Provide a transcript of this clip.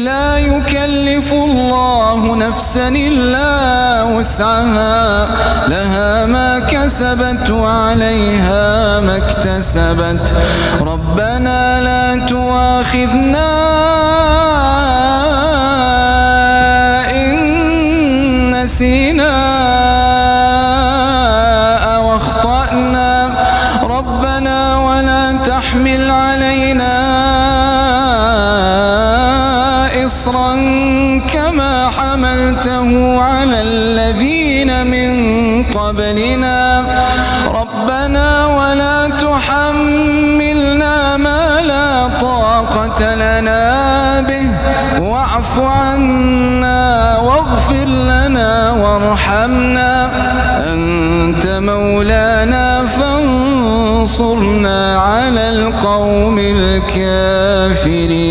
لا يكلف الله نفسا إلا وسعها، لها ما كسبت وعليها ما اكتسبت. ربنا لا تؤاخذنا إن نسينا أو أخطأنا. ربنا ولا تحمل علينا إصرا كما حملته على الذين من قبلنا. ربنا ولا تحملنا ما لا طاقة لنا به، واعف عنا واغفر لنا وارحمنا، أنت مولانا فانصرنا على القوم الكافرين.